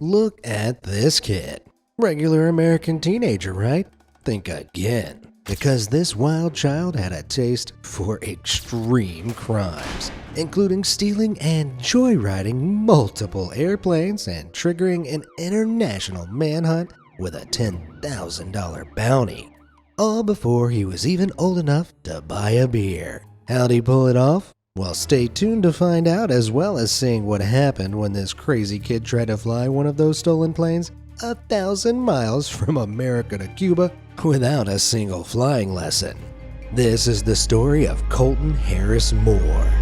Look at this kid. Regular American teenager, right? Think again. Because this wild child had a taste for extreme crimes, including stealing and joyriding multiple airplanes and triggering an international manhunt with a $10,000 bounty. All before he was even old enough to buy a beer. How'd he pull it off? Well, stay tuned to find out, as well as seeing what happened when this crazy kid tried to fly one of those stolen planes 1,000 miles from America to Cuba without a single flying lesson. This is the story of Colton Harris Moore.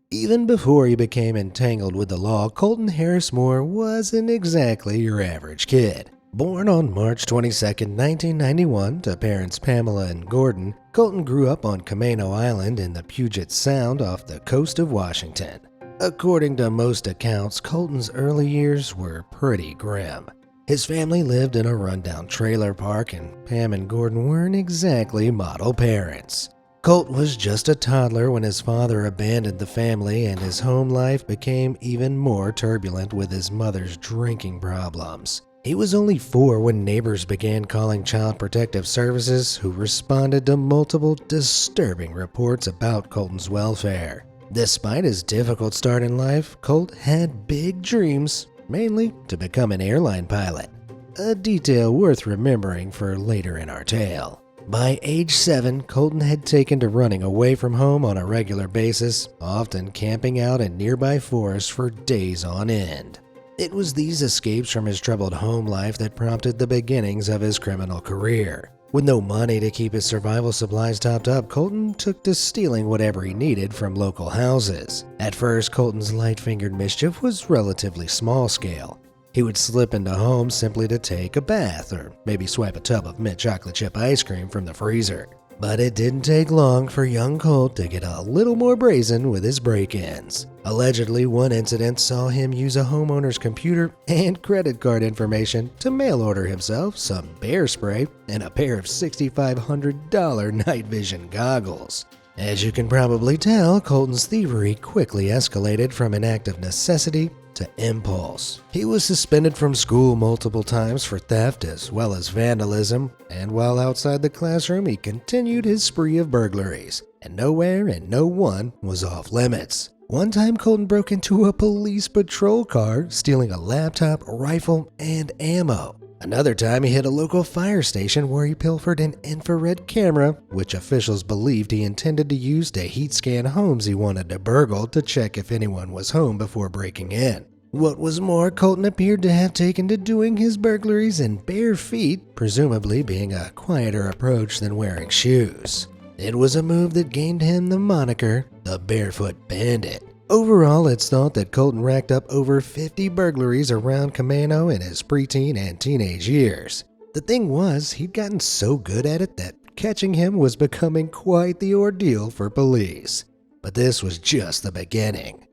Even before he became entangled with the law, Colton Harris Moore wasn't exactly your average kid. Born on March 22, 1991, to parents Pamela and Gordon, Colton grew up on Camano Island in the Puget Sound off the coast of Washington. According to most accounts, Colton's early years were pretty grim. His family lived in a rundown trailer park, and Pam and Gordon weren't exactly model parents. Colt was just a toddler when his father abandoned the family, and his home life became even more turbulent with his mother's drinking problems. He was only 4 when neighbors began calling Child Protective Services, who responded to multiple disturbing reports about Colton's welfare. Despite his difficult start in life, Colt had big dreams, mainly to become an airline pilot, a detail worth remembering for later in our tale. By age 7, Colton had taken to running away from home on a regular basis, often camping out in nearby forests for days on end. It was these escapes from his troubled home life that prompted the beginnings of his criminal career. With no money to keep his survival supplies topped up, Colton took to stealing whatever he needed from local houses. At first, Colton's light-fingered mischief was relatively small scale. He would slip into homes simply to take a bath or maybe swipe a tub of mint chocolate chip ice cream from the freezer. But it didn't take long for young Colt to get a little more brazen with his break-ins. Allegedly, one incident saw him use a homeowner's computer and credit card information to mail order himself some bear spray and a pair of $6,500 night vision goggles. As you can probably tell, Colton's thievery quickly escalated from an act of necessity to impulse. He was suspended from school multiple times for theft as well as vandalism, and while outside the classroom he continued his spree of burglaries, and nowhere and no one was off limits. One time Colton broke into a police patrol car, stealing a laptop, rifle, and ammo. Another time he hit a local fire station where he pilfered an infrared camera, which officials believed he intended to use to heat scan homes he wanted to burgle to check if anyone was home before breaking in. What was more, Colton appeared to have taken to doing his burglaries in bare feet, presumably being a quieter approach than wearing shoes. It was a move that gained him the moniker, the Barefoot Bandit. Overall, it's thought that Colton racked up over 50 burglaries around Camano in his preteen and teenage years. The thing was, he'd gotten so good at it that catching him was becoming quite the ordeal for police. But this was just the beginning.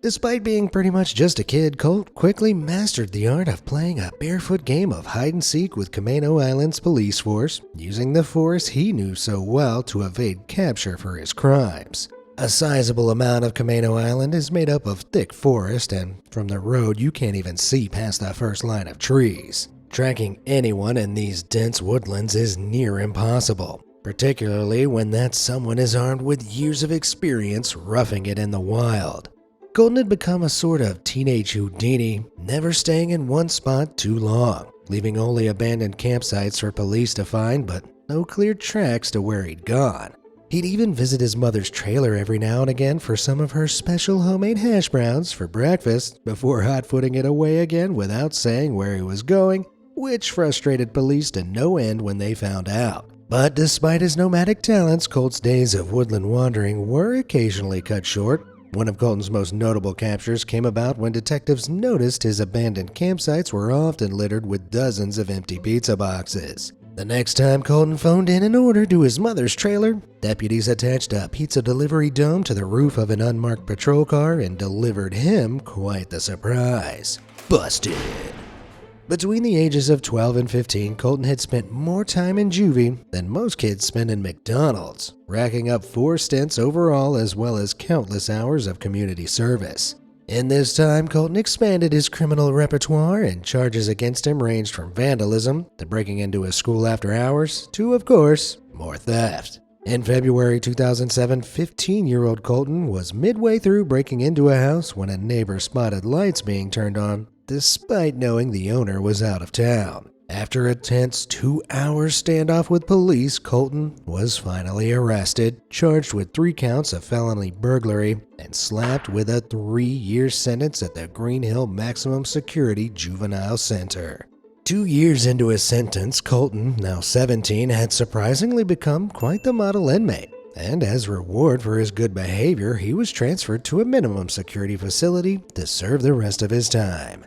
Despite being pretty much just a kid, Colt quickly mastered the art of playing a barefoot game of hide-and-seek with Camano Island's police force, using the force he knew so well to evade capture for his crimes. A sizable amount of Camano Island is made up of thick forest, and from the road you can't even see past the first line of trees. Tracking anyone in these dense woodlands is near impossible, particularly when that someone is armed with years of experience roughing it in the wild. Colton had become a sort of teenage Houdini, never staying in one spot too long, leaving only abandoned campsites for police to find, but no clear tracks to where he'd gone. He'd even visit his mother's trailer every now and again for some of her special homemade hash browns for breakfast before hot-footing it away again without saying where he was going, which frustrated police to no end when they found out. But despite his nomadic talents, Colt's days of woodland wandering were occasionally cut short. One of Colton's most notable captures came about when detectives noticed his abandoned campsites were often littered with dozens of empty pizza boxes. The next time Colton phoned in an order to his mother's trailer, deputies attached a pizza delivery dome to the roof of an unmarked patrol car and delivered him quite the surprise. Busted! Between the ages of 12 and 15, Colton had spent more time in juvie than most kids spend in McDonald's, racking up 4 stints overall as well as countless hours of community service. In this time, Colton expanded his criminal repertoire, and charges against him ranged from vandalism to breaking into a school after hours to, of course, more theft. In February 2007, 15-year-old Colton was midway through breaking into a house when a neighbor spotted lights being turned on, despite knowing the owner was out of town. After a tense 2-hour standoff with police, Colton was finally arrested, charged with 3 counts of felony burglary, and slapped with a 3-year sentence at the Green Hill Maximum Security Juvenile Center. 2 years into his sentence, Colton, now 17, had surprisingly become quite the model inmate, and as reward for his good behavior, he was transferred to a minimum security facility to serve the rest of his time.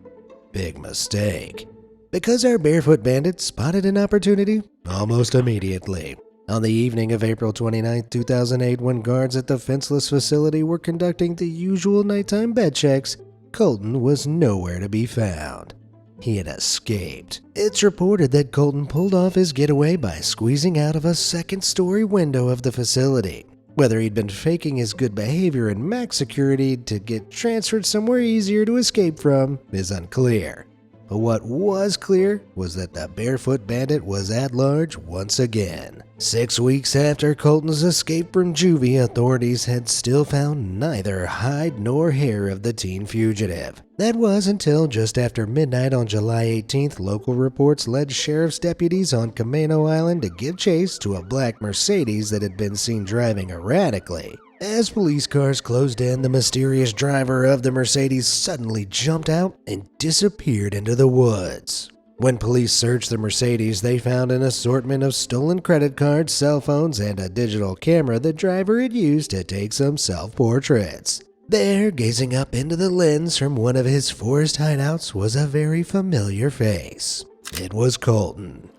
Big mistake. Because our barefoot bandit spotted an opportunity almost immediately. On the evening of April 29, 2008, when guards at the fenceless facility were conducting the usual nighttime bed checks, Colton was nowhere to be found. He had escaped. It's reported that Colton pulled off his getaway by squeezing out of a second-story window of the facility. Whether he'd been faking his good behavior in max security to get transferred somewhere easier to escape from is unclear. But what was clear was that the barefoot bandit was at large once again. 6 weeks after Colton's escape from juvie, authorities had still found neither hide nor hair of the teen fugitive. That was until just after midnight on July 18th, local reports led sheriff's deputies on Camano Island to give chase to a black Mercedes that had been seen driving erratically. As police cars closed in, the mysterious driver of the Mercedes suddenly jumped out and disappeared into the woods. When police searched the Mercedes, they found an assortment of stolen credit cards, cell phones, and a digital camera the driver had used to take some self-portraits. There, gazing up into the lens from one of his forest hideouts, was a very familiar face. It was Colton.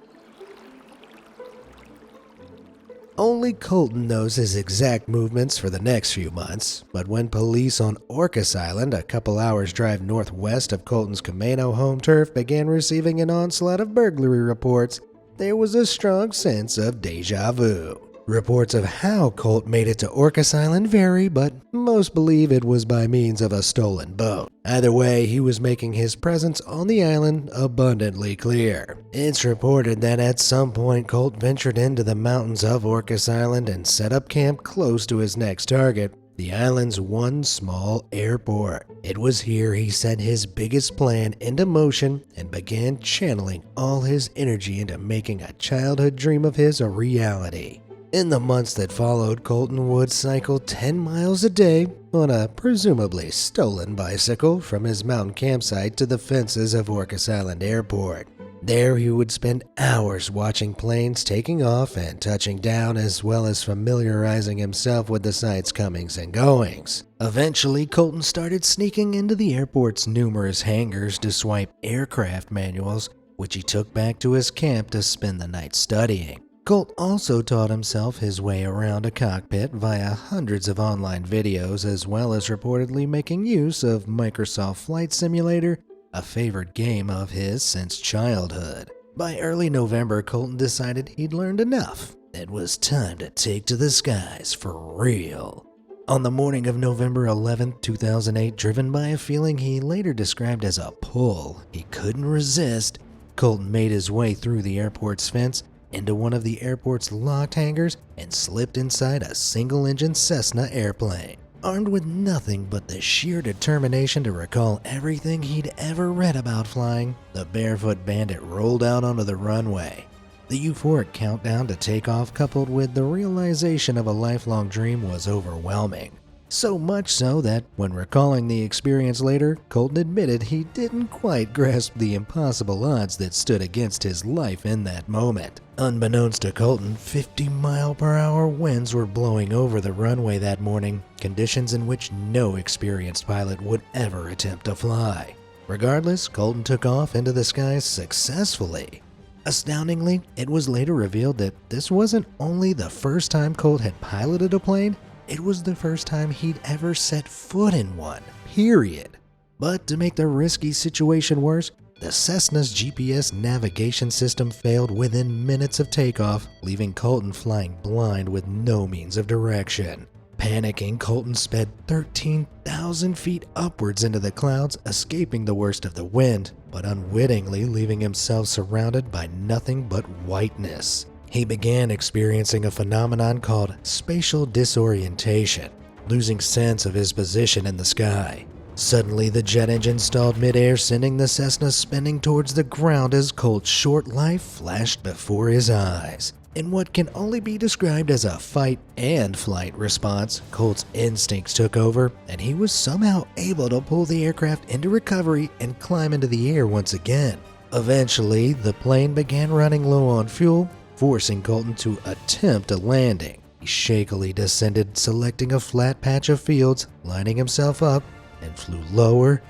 Only Colton knows his exact movements for the next few months, but when police on Orcas Island, a couple hours drive northwest of Colton's Camano home turf, began receiving an onslaught of burglary reports, there was a strong sense of déjà vu. Reports of how Colt made it to Orcas Island vary, but most believe it was by means of a stolen boat. Either way, he was making his presence on the island abundantly clear. It's reported that at some point Colt ventured into the mountains of Orcas Island and set up camp close to his next target, the island's one small airport. It was here he set his biggest plan into motion and began channeling all his energy into making a childhood dream of his a reality. In the months that followed, Colton would cycle 10 miles a day on a presumably stolen bicycle from his mountain campsite to the fences of Orcas Island Airport. There he would spend hours watching planes taking off and touching down, as well as familiarizing himself with the site's comings and goings. Eventually, Colton started sneaking into the airport's numerous hangars to swipe aircraft manuals, which he took back to his camp to spend the night studying. Colt also taught himself his way around a cockpit via hundreds of online videos, as well as reportedly making use of Microsoft Flight Simulator, a favorite game of his since childhood. By early November, Colton decided he'd learned enough. It was time to take to the skies for real. On the morning of November 11, 2008, driven by a feeling he later described as a pull he couldn't resist, Colton made his way through the airport's fence into one of the airport's locked hangars and slipped inside a single-engine Cessna airplane. Armed with nothing but the sheer determination to recall everything he'd ever read about flying, the barefoot bandit rolled out onto the runway. The euphoric countdown to takeoff, coupled with the realization of a lifelong dream, was overwhelming. So much so that, when recalling the experience later, Colton admitted he didn't quite grasp the impossible odds that stood against his life in that moment. Unbeknownst to Colton, 50-mile-per-hour winds were blowing over the runway that morning, conditions in which no experienced pilot would ever attempt to fly. Regardless, Colton took off into the skies successfully. Astoundingly, it was later revealed that this wasn't only the first time Colt had piloted a plane, it was the first time he'd ever set foot in one, period. But to make the risky situation worse, The Cessna's GPS navigation system failed within minutes of takeoff, leaving Colton flying blind with no means of direction. Panicking, Colton sped 13,000 feet upwards into the clouds, escaping the worst of the wind, but unwittingly leaving himself surrounded by nothing but whiteness. He began experiencing a phenomenon called spatial disorientation, losing sense of his position in the sky. Suddenly, the jet engine stalled midair, sending the Cessna spinning towards the ground as Colt's short life flashed before his eyes. In what can only be described as a fight and flight response, Colt's instincts took over, and he was somehow able to pull the aircraft into recovery and climb into the air once again. Eventually, the plane began running low on fuel, forcing Colton to attempt a landing. He shakily descended, selecting a flat patch of fields, lining himself up, and flew lower,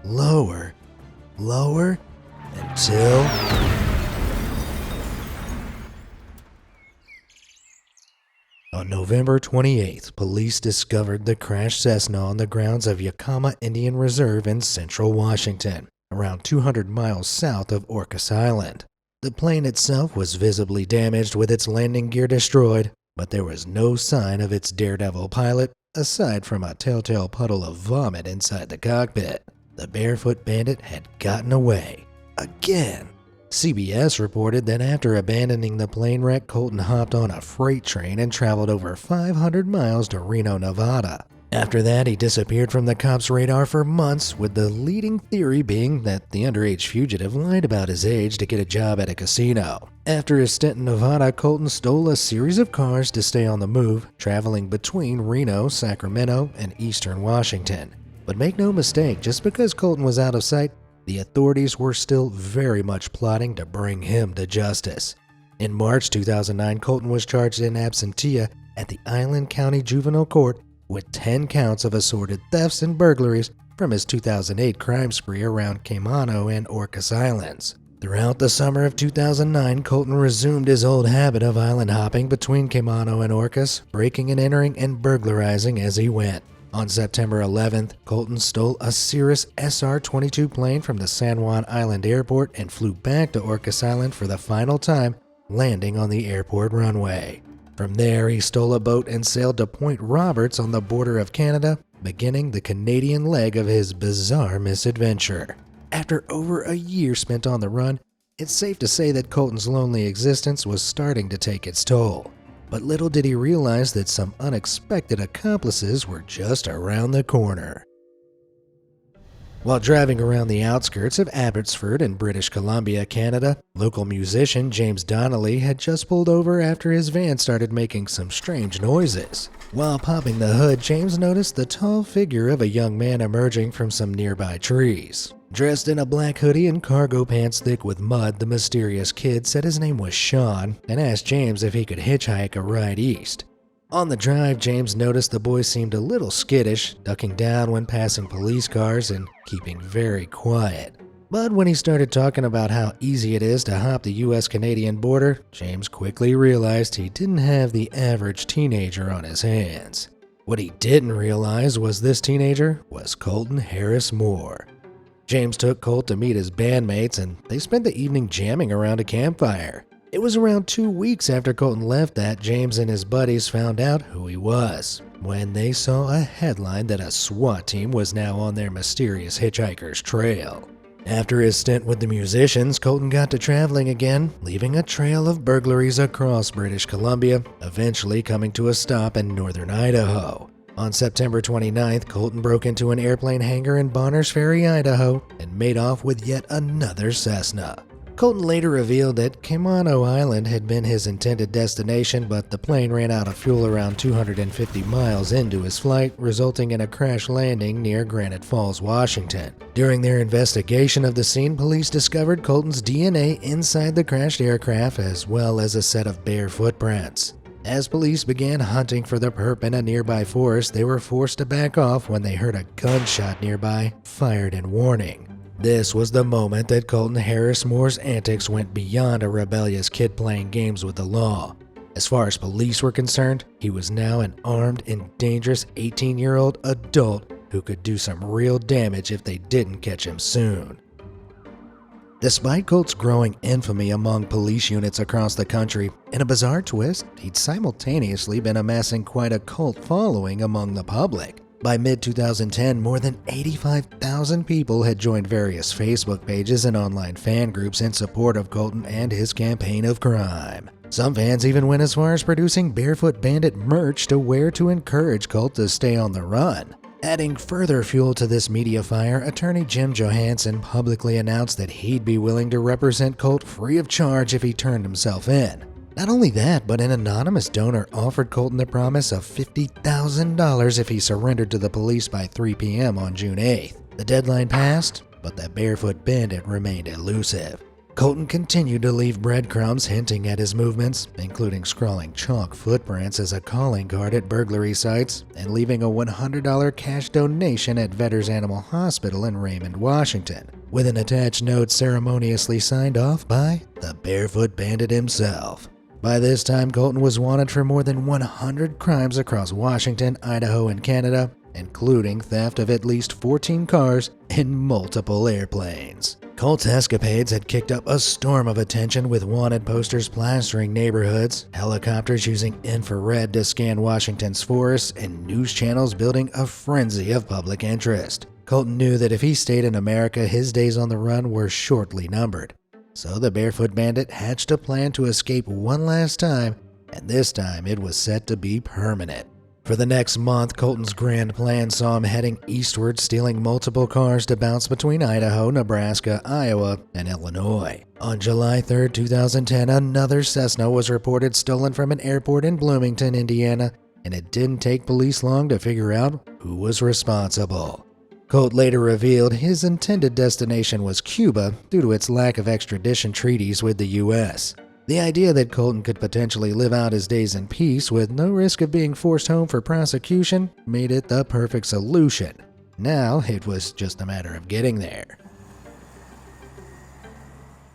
lower, lower, until... On November 28th, police discovered the crashed Cessna on the grounds of Yakama Indian Reserve in central Washington, around 200 miles south of Orcas Island. The plane itself was visibly damaged with its landing gear destroyed, but there was no sign of its daredevil pilot, aside from a telltale puddle of vomit inside the cockpit. The barefoot bandit had gotten away. Again. CBS reported that after abandoning the plane wreck, Colton hopped on a freight train and traveled over 500 miles to Reno, Nevada. After that, he disappeared from the cops' radar for months, with the leading theory being that the underage fugitive lied about his age to get a job at a casino. After his stint in Nevada, Colton stole a series of cars to stay on the move, traveling between Reno, Sacramento, and eastern Washington. But make no mistake, just because Colton was out of sight, the authorities were still very much plotting to bring him to justice. In March 2009, Colton was charged in absentia at the Island County Juvenile Court with 10 counts of assorted thefts and burglaries from his 2008 crime spree around Caimano and Orcas Islands. Throughout the summer of 2009, Colton resumed his old habit of island hopping between Caimano and Orcas, breaking and entering and burglarizing as he went. On September 11th, Colton stole a Cirrus SR-22 plane from the San Juan Island Airport and flew back to Orcas Island for the final time, landing on the airport runway. From there, he stole a boat and sailed to Point Roberts on the border of Canada, beginning the Canadian leg of his bizarre misadventure. After over a year spent on the run, it's safe to say that Colton's lonely existence was starting to take its toll. But little did he realize that some unexpected accomplices were just around the corner. While driving around the outskirts of Abbotsford in British Columbia, Canada, local musician James Donnelly had just pulled over after his van started making some strange noises. While popping the hood, James noticed the tall figure of a young man emerging from some nearby trees. Dressed in a black hoodie and cargo pants thick with mud, the mysterious kid said his name was Sean and asked James if he could hitchhike a ride east. On the drive, James noticed the boy seemed a little skittish, ducking down when passing police cars and keeping very quiet. But when he started talking about how easy it is to hop the US-Canadian border, James quickly realized he didn't have the average teenager on his hands. What he didn't realize was this teenager was Colton Harris Moore. James took Colt to meet his bandmates, and they spent the evening jamming around a campfire. It was around 2 weeks after Colton left that James and his buddies found out who he was, when they saw a headline that a SWAT team was now on their mysterious hitchhiker's trail. After his stint with the musicians, Colton got to traveling again, leaving a trail of burglaries across British Columbia, eventually coming to a stop in northern Idaho. On September 29th, Colton broke into an airplane hangar in Bonners Ferry, Idaho, and made off with yet another Cessna. Colton later revealed that Caimano Island had been his intended destination, but the plane ran out of fuel around 250 miles into his flight, resulting in a crash landing near Granite Falls, Washington. During their investigation of the scene, police discovered Colton's DNA inside the crashed aircraft, as well as a set of bare footprints. As police began hunting for the perp in a nearby forest, they were forced to back off when they heard a gunshot nearby, fired in warning. This was the moment that Colton Harris Moore's antics went beyond a rebellious kid playing games with the law. As far as police were concerned, he was now an armed and dangerous 18-year-old adult who could do some real damage if they didn't catch him soon. Despite Colt's growing infamy among police units across the country, in a bizarre twist, he'd simultaneously been amassing quite a cult following among the public. By mid-2010, more than 85,000 people had joined various Facebook pages and online fan groups in support of Colton and his campaign of crime. Some fans even went as far as producing Barefoot Bandit merch to wear to encourage Colt to stay on the run. Adding further fuel to this media fire, attorney Jim Johansson publicly announced that he'd be willing to represent Colt free of charge if he turned himself in. Not only that, but an anonymous donor offered Colton the promise of $50,000 if he surrendered to the police by 3 p.m. on June 8th. The deadline passed, but the Barefoot Bandit remained elusive. Colton continued to leave breadcrumbs hinting at his movements, including scrawling chalk footprints as a calling card at burglary sites and leaving a $100 cash donation at Vetters Animal Hospital in Raymond, Washington, with an attached note ceremoniously signed off by the Barefoot Bandit himself. By this time, Colton was wanted for more than 100 crimes across Washington, Idaho, and Canada, including theft of at least 14 cars and multiple airplanes. Colt's escapades had kicked up a storm of attention, with wanted posters plastering neighborhoods, helicopters using infrared to scan Washington's forests, and news channels building a frenzy of public interest. Colton knew that if he stayed in America, his days on the run were shortly numbered. So the Barefoot Bandit hatched a plan to escape one last time, and this time it was set to be permanent. For the next month, Colton's grand plan saw him heading eastward, stealing multiple cars to bounce between Idaho, Nebraska, Iowa, and Illinois. On July 3, 2010, another Cessna was reported stolen from an airport in Bloomington, Indiana, and it didn't take police long to figure out who was responsible. Colt later revealed his intended destination was Cuba due to its lack of extradition treaties with the U.S. The idea that Colton could potentially live out his days in peace with no risk of being forced home for prosecution made it the perfect solution. Now it was just a matter of getting there.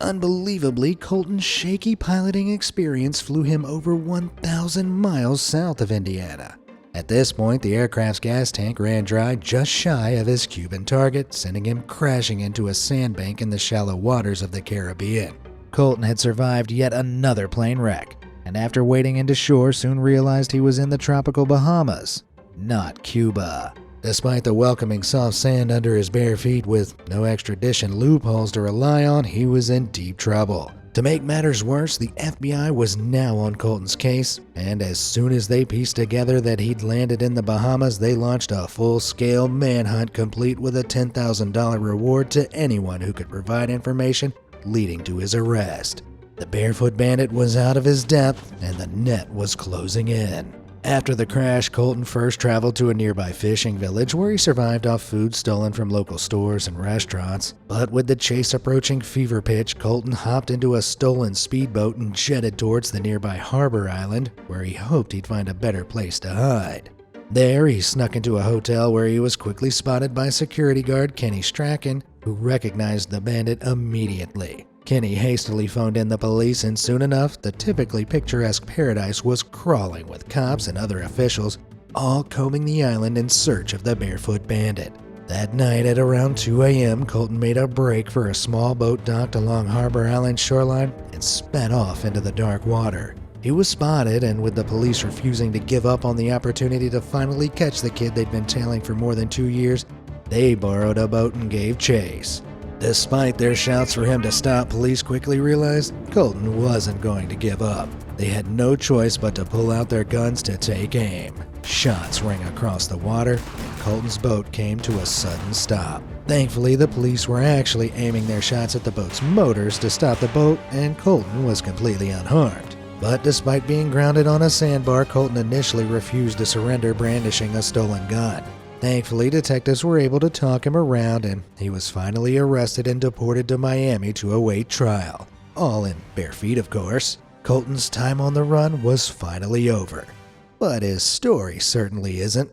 Unbelievably, Colton's shaky piloting experience flew him over 1,000 miles south of Indiana. At this point, the aircraft's gas tank ran dry just shy of his Cuban target, sending him crashing into a sandbank in the shallow waters of the Caribbean. Colton had survived yet another plane wreck, and after wading into shore soon realized he was in the tropical Bahamas, not Cuba. Despite the welcoming soft sand under his bare feet with no extradition loopholes to rely on, he was in deep trouble. To make matters worse, the FBI was now on Colton's case, and as soon as they pieced together that he'd landed in the Bahamas, they launched a full-scale manhunt complete with a $10,000 reward to anyone who could provide information leading to his arrest. The Barefoot Bandit was out of his depth, and the net was closing in. After the crash, Colton first traveled to a nearby fishing village where he survived off food stolen from local stores and restaurants. But with the chase approaching fever pitch, Colton hopped into a stolen speedboat and jetted towards the nearby harbor island, where he hoped he'd find a better place to hide. There, he snuck into a hotel where he was quickly spotted by security guard Kenny Strachan, who recognized the bandit immediately. Kenny hastily phoned in the police, and soon enough, the typically picturesque paradise was crawling with cops and other officials, all combing the island in search of the Barefoot Bandit. That night at around 2 a.m., Colton made a break for a small boat docked along Harbor Island's shoreline and sped off into the dark water. He was spotted, and with the police refusing to give up on the opportunity to finally catch the kid they'd been tailing for more than 2 years, they borrowed a boat and gave chase. Despite their shouts for him to stop, police quickly realized Colton wasn't going to give up. They had no choice but to pull out their guns to take aim. Shots rang across the water, and Colton's boat came to a sudden stop. Thankfully, the police were actually aiming their shots at the boat's motors to stop the boat, and Colton was completely unharmed. But despite being grounded on a sandbar, Colton initially refused to surrender, brandishing a stolen gun. Thankfully, detectives were able to talk him around, and he was finally arrested and deported to Miami to await trial. All in bare feet, of course. Colton's time on the run was finally over. But his story certainly isn't.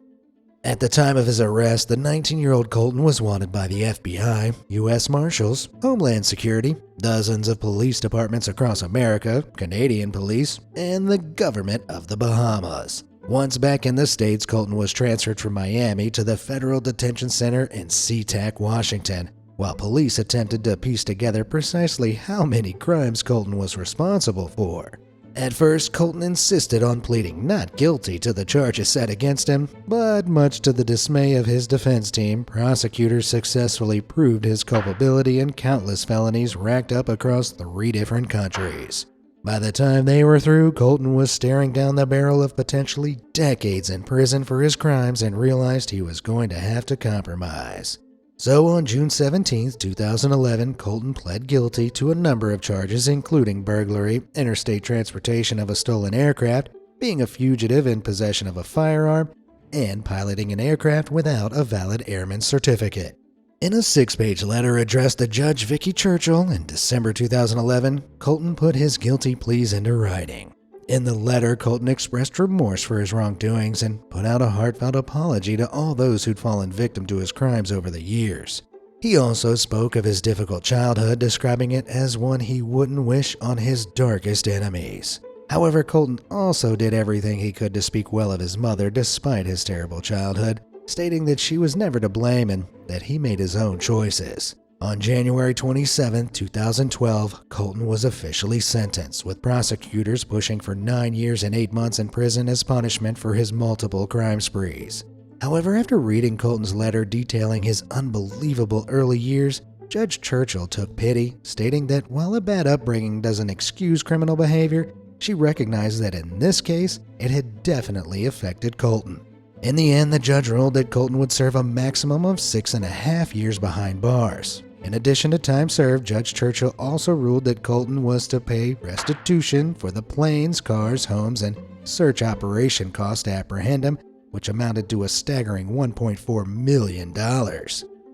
At the time of his arrest, the 19-year-old Colton was wanted by the FBI, U.S. Marshals, Homeland Security, dozens of police departments across America, Canadian police, and the government of the Bahamas. Once back in the States, Colton was transferred from Miami to the Federal Detention Center in SeaTac, Washington, while police attempted to piece together precisely how many crimes Colton was responsible for. At first, Colton insisted on pleading not guilty to the charges set against him, but much to the dismay of his defense team, prosecutors successfully proved his culpability in countless felonies racked up across 3 different countries. By the time they were through, Colton was staring down the barrel of potentially decades in prison for his crimes and realized he was going to have to compromise. So on June 17, 2011, Colton pled guilty to a number of charges including burglary, interstate transportation of a stolen aircraft, being a fugitive in possession of a firearm, and piloting an aircraft without a valid airman's certificate. In a 6-page letter addressed to Judge Vicky Churchill in December 2011, Colton put his guilty pleas into writing. In the letter, Colton expressed remorse for his wrongdoings and put out a heartfelt apology to all those who'd fallen victim to his crimes over the years. He also spoke of his difficult childhood, describing it as one he wouldn't wish on his darkest enemies. However, Colton also did everything he could to speak well of his mother despite his terrible childhood, stating that she was never to blame and that he made his own choices. On January 27, 2012, Colton was officially sentenced, with prosecutors pushing for 9 years and 8 months in prison as punishment for his multiple crime sprees. However, after reading Colton's letter detailing his unbelievable early years, Judge Churchill took pity, stating that while a bad upbringing doesn't excuse criminal behavior, she recognized that in this case, it had definitely affected Colton. In the end, the judge ruled that Colton would serve a maximum of 6.5 years behind bars. In addition to time served, Judge Churchill also ruled that Colton was to pay restitution for the planes, cars, homes, and search operation costs to apprehend him, which amounted to a staggering $1.4 million.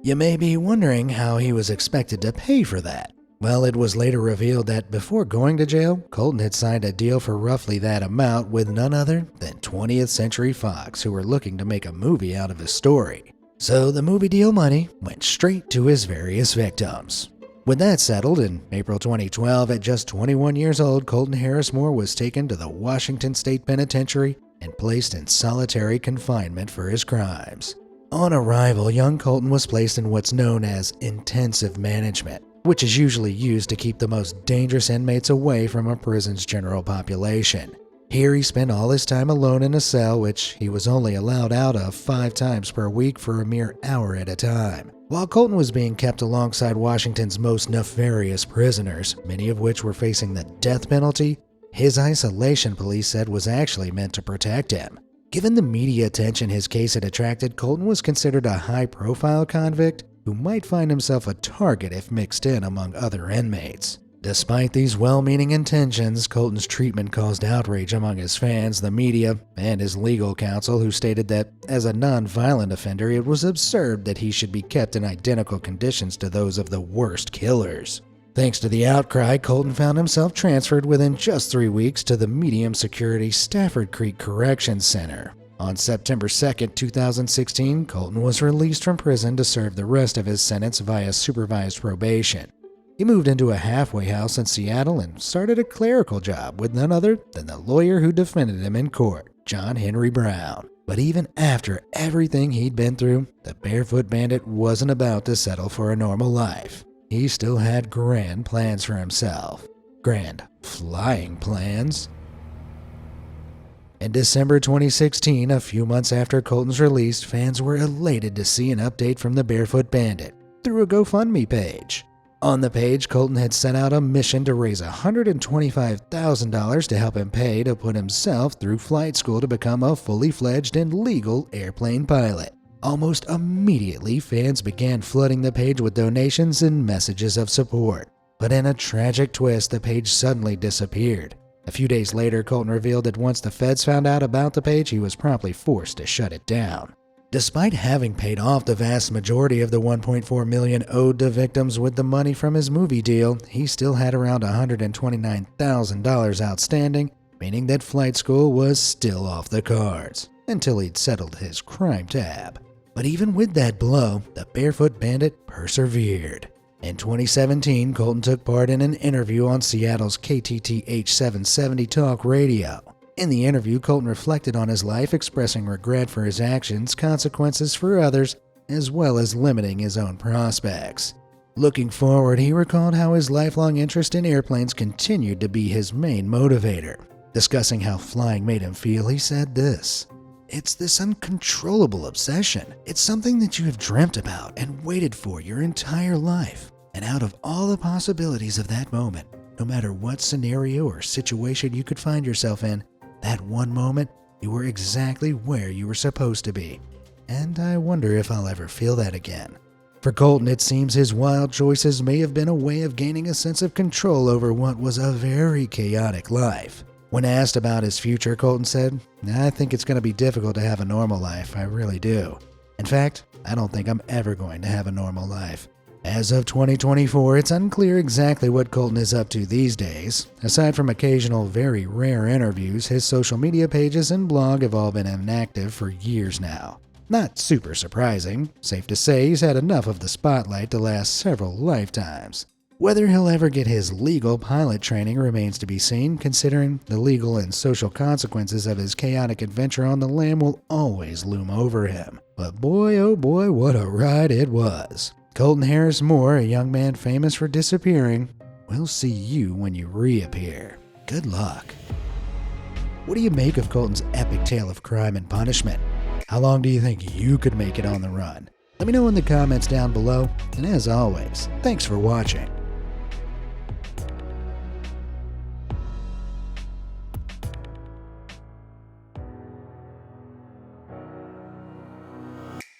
You may be wondering how he was expected to pay for that. Well, it was later revealed that before going to jail, Colton had signed a deal for roughly that amount with none other than 20th Century Fox, who were looking to make a movie out of his story. So the movie deal money went straight to his various victims. With that settled, in April 2012, at just 21 years old, Colton Harris Moore was taken to the Washington State Penitentiary and placed in solitary confinement for his crimes. On arrival, young Colton was placed in what's known as intensive management, which is usually used to keep the most dangerous inmates away from a prison's general population. Here he spent all his time alone in a cell, which he was only allowed out of 5 times per week for a mere hour at a time. While Colton was being kept alongside Washington's most nefarious prisoners, many of which were facing the death penalty, his isolation, police said, was actually meant to protect him. Given the media attention his case had attracted, Colton was considered a high-profile convict who might find himself a target if mixed in among other inmates. Despite these well-meaning intentions, Colton's treatment caused outrage among his fans, the media, and his legal counsel, who stated that, as a non-violent offender, it was absurd that he should be kept in identical conditions to those of the worst killers. Thanks to the outcry, Colton found himself transferred within just 3 weeks to the medium-security Stafford Creek Correction Center. On September 2, 2016, Colton was released from prison to serve the rest of his sentence via supervised probation. He moved into a halfway house in Seattle and started a clerical job with none other than the lawyer who defended him in court, John Henry Brown. But even after everything he'd been through, the Barefoot Bandit wasn't about to settle for a normal life. He still had grand plans for himself. Grand flying plans. In December 2016, a few months after Colton's release, fans were elated to see an update from the Barefoot Bandit through a GoFundMe page. On the page, Colton had set out a mission to raise $125,000 to help him pay to put himself through flight school to become a fully fledged and legal airplane pilot. Almost immediately, fans began flooding the page with donations and messages of support. But in a tragic twist, the page suddenly disappeared. A few days later, Colton revealed that once the feds found out about the page, he was promptly forced to shut it down. Despite having paid off the vast majority of the $1.4 million owed to victims with the money from his movie deal, he still had around $129,000 outstanding, meaning that flight school was still off the cards, until he'd settled his crime tab. But even with that blow, the Barefoot Bandit persevered. In 2017, Colton took part in an interview on Seattle's KTTH 770 Talk Radio. In the interview, Colton reflected on his life, expressing regret for his actions, consequences for others, as well as limiting his own prospects. Looking forward, he recalled how his lifelong interest in airplanes continued to be his main motivator. Discussing how flying made him feel, he said this: "It's this uncontrollable obsession. It's something that you have dreamt about and waited for your entire life. And out of all the possibilities of that moment, no matter what scenario or situation you could find yourself in, that one moment, you were exactly where you were supposed to be. And I wonder if I'll ever feel that again." For Colton, it seems his wild choices may have been a way of gaining a sense of control over what was a very chaotic life. When asked about his future, Colton said, "I think it's going to be difficult to have a normal life, I really do. In fact, I don't think I'm ever going to have a normal life." As of 2024, it's unclear exactly what Colton is up to these days. Aside from occasional, very rare interviews, his social media pages and blog have all been inactive for years now. Not super surprising. Safe to say he's had enough of the spotlight to last several lifetimes. Whether he'll ever get his legal pilot training remains to be seen, considering the legal and social consequences of his chaotic adventure on the lam will always loom over him. But boy, oh boy, what a ride it was. Colton Harris Moore, a young man famous for disappearing, we'll see you when you reappear. Good luck. What do you make of Colton's epic tale of crime and punishment? How long do you think you could make it on the run? Let me know in the comments down below, and as always, thanks for watching.